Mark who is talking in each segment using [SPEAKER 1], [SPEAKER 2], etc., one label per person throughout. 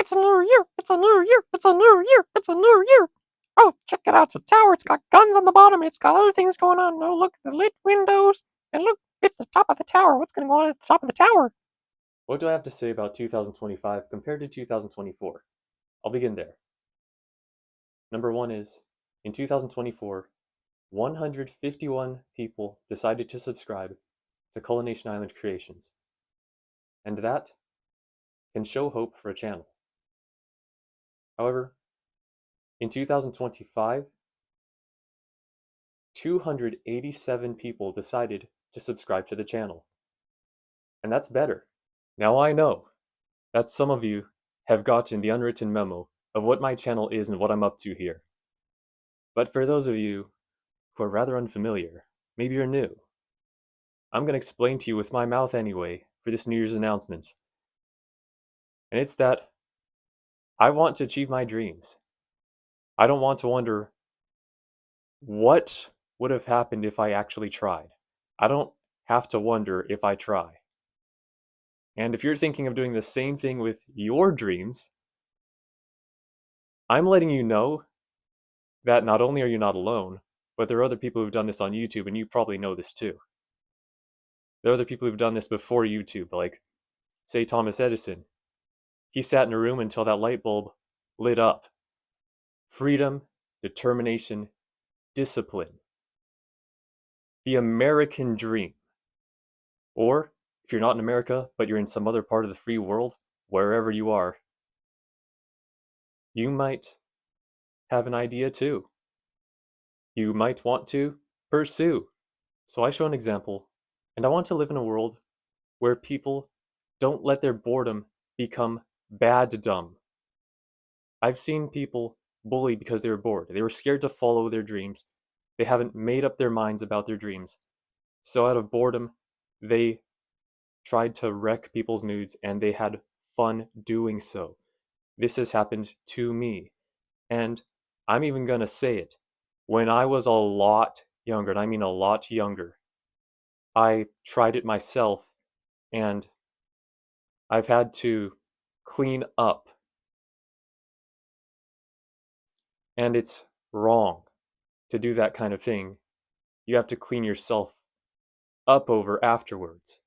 [SPEAKER 1] It's a new year! It's a new year! It's a new year! It's a new year! Oh, check it out! It's a tower. It's got guns on the bottom. It's got other things going on. Oh, look, the lit windows. And look, it's the top of the tower. What's going to go on at the top of the tower?
[SPEAKER 2] What do I have to say about 2025 compared to 2024? I'll begin there. Number one is, in 2024, 151 people decided to subscribe to CNI Creations, and that can show hope for a channel. However, in 2025, 287 people decided to subscribe to the channel, and that's better. Now I know that some of you have gotten the unwritten memo of what my channel is and what I'm up to here. But for those of you who are rather unfamiliar, maybe you're new, I'm going to explain to you with my mouth anyway for this New Year's announcement. And it's that I want to achieve my dreams. I don't want to wonder what would have happened if I actually tried. I don't have to wonder if I try. And if you're thinking of doing the same thing with your dreams, I'm letting you know that not only are you not alone, but there are other people who've done this on YouTube, and you probably know this too. There are other people who've done this before YouTube, like, say, Thomas Edison. He sat in a room until that light bulb lit up. Freedom, determination, discipline. The American dream. Or, if you're not in America, but you're in some other part of the free world, wherever you are, you might have an idea too. You might want to pursue. So I show an example, and I want to live in a world where people don't let their boredom become bad dumb. I've seen people bullied because they were bored. They were scared to follow their dreams. They haven't made up their minds about their dreams. So out of boredom, they tried to wreck people's moods and they had fun doing so. This has happened to me. And I'm even going to say it. When I was a lot younger, and I mean a lot younger, I tried it myself and I've had to clean up. And it's wrong to do that kind of thing. You have to clean yourself up over afterwards.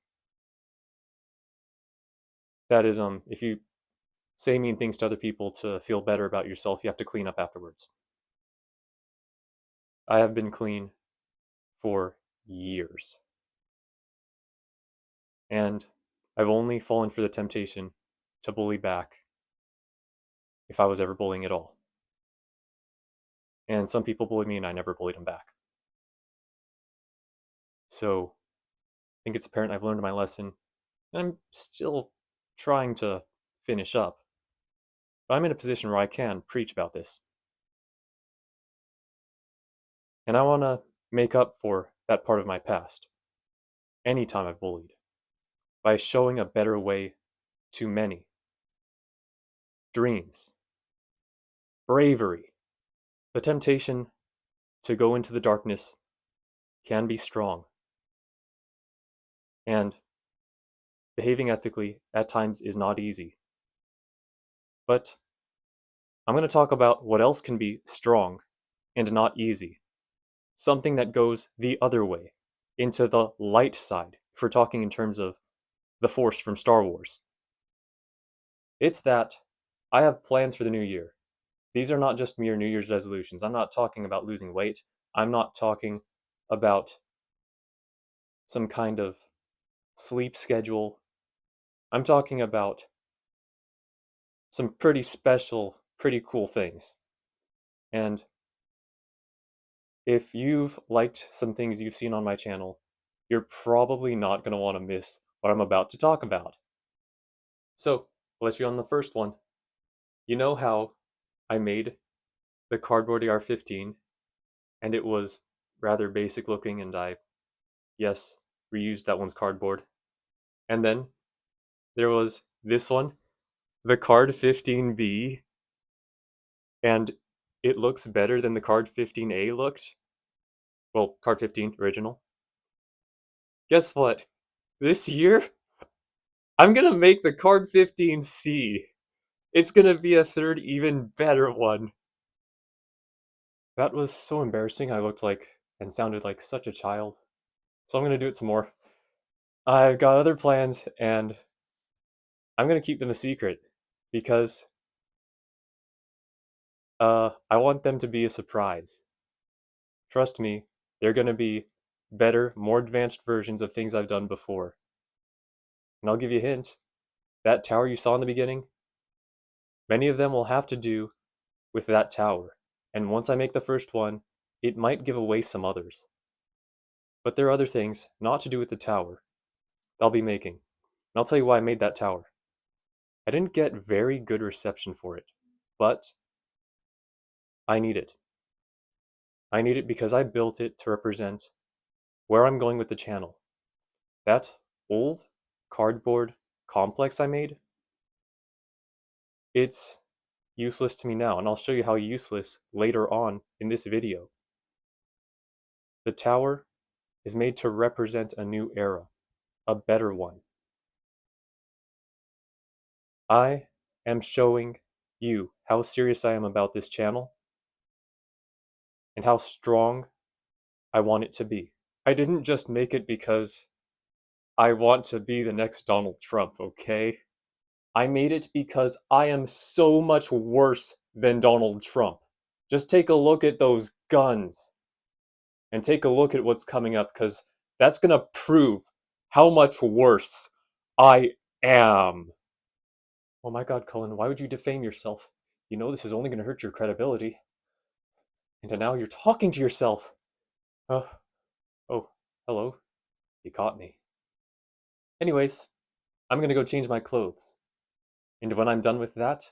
[SPEAKER 2] That is, if you say mean things to other people to feel better about yourself, you have to clean up afterwards. I have been clean for years. And I've only fallen for the temptation to bully back if I was ever bullying at all. And some people bullied me and I never bullied them back. So I think it's apparent I've learned my lesson, and I'm still trying to finish up. But I'm in a position where I can preach about this. And I want to make up for that part of my past, anytime I've bullied, by showing a better way to many. Dreams, bravery, the temptation to go into the darkness can be strong. And behaving ethically at times is not easy. But I'm going to talk about what else can be strong and not easy. Something that goes the other way, into the light side, if we're talking in terms of the Force from Star Wars. It's that I have plans for the new year. These are not just mere New Year's resolutions. I'm not talking about losing weight. I'm not talking about some kind of sleep schedule. I'm talking about some pretty special, pretty cool things. And if you've liked some things you've seen on my channel, you're probably not going to want to miss what I'm about to talk about. So, let's be on the first one. You know how I made the cardboard AR-15 and it was rather basic looking and I, yes, reused that one's cardboard. And then there was this one, the Card 15B, and it looks better than the Card 15A looked. Well, Card 15 original. Guess what? This year, I'm gonna make the Card 15C. It's gonna be a third, even better one. That was so embarrassing. I looked like and sounded like such a child. So I'm gonna do it some more. I've got other plans, and I'm gonna keep them a secret because I want them to be a surprise. Trust me, they're gonna be better, more advanced versions of things I've done before. And I'll give you a hint. That tower you saw in the beginning, many of them will have to do with that tower. And once I make the first one, it might give away some others. But there are other things not to do with the tower that I'll be making. And I'll tell you why I made that tower. I didn't get very good reception for it, but I need it. I need it because I built it to represent where I'm going with the channel. That old cardboard complex I made, it's useless to me now, and I'll show you how useless later on in this video. The tower is made to represent a new era, a better one. I am showing you how serious I am about this channel and how strong I want it to be. I didn't just make it because I want to be the next Donald Trump, okay? I made it because I am so much worse than Donald Trump. Just take a look at those guns and take a look at what's coming up, because that's going to prove how much worse I am. Oh my god, Cullen, why would you defame yourself? You know this is only going to hurt your credibility. And now you're talking to yourself. Uh, oh, hello. You caught me. Anyways, I'm going to go change my clothes. And when I'm done with that,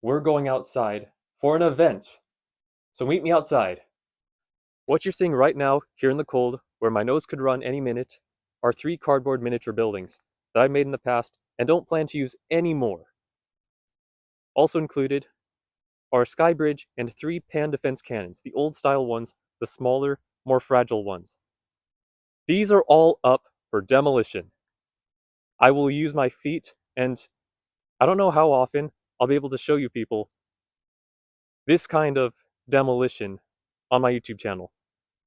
[SPEAKER 2] we're going outside for an event. So meet me outside. What you're seeing right now, here in the cold, where my nose could run any minute, are 3 cardboard miniature buildings that I made in the past and don't plan to use anymore. Also included are a sky bridge and 3 pan defense cannons, the old style ones, the smaller, more fragile ones. These are all up for demolition. I will use my feet, and I don't know how often I'll be able to show you people this kind of demolition on my YouTube channel.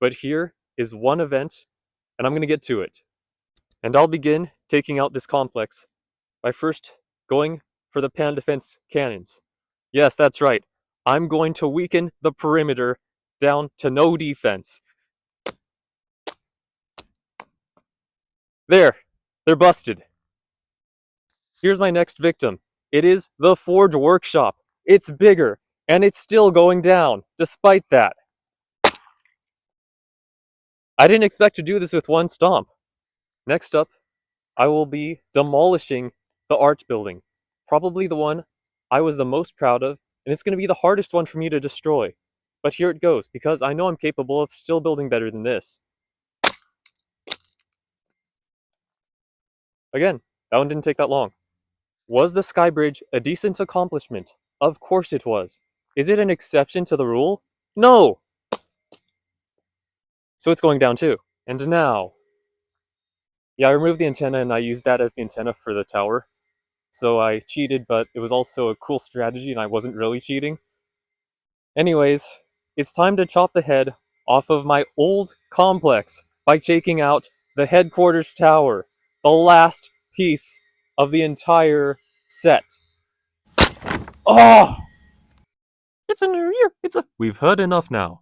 [SPEAKER 2] But here is one event, and I'm going to get to it. And I'll begin taking out this complex by first going for the pan defense cannons. Yes, that's right. I'm going to weaken the perimeter down to no defense. There, they're busted. Here's my next victim. It is the Forge Workshop. It's bigger, and it's still going down, despite that. I didn't expect to do this with one stomp. Next up, I will be demolishing the art building. Probably the one I was the most proud of, and it's going to be the hardest one for me to destroy. But here it goes, because I know I'm capable of still building better than this. Again, that one didn't take that long. Was the Sky Bridge a decent accomplishment? Of course it was. Is it an exception to the rule? No! So it's going down too. And now, yeah, I removed the antenna and I used that as the antenna for the tower. So I cheated, but it was also a cool strategy and I wasn't really cheating. Anyways, it's time to chop the head off of my old complex by taking out the headquarters tower, the last piece of the entire set. Oh!
[SPEAKER 1] It's a new year.
[SPEAKER 2] We've heard enough now.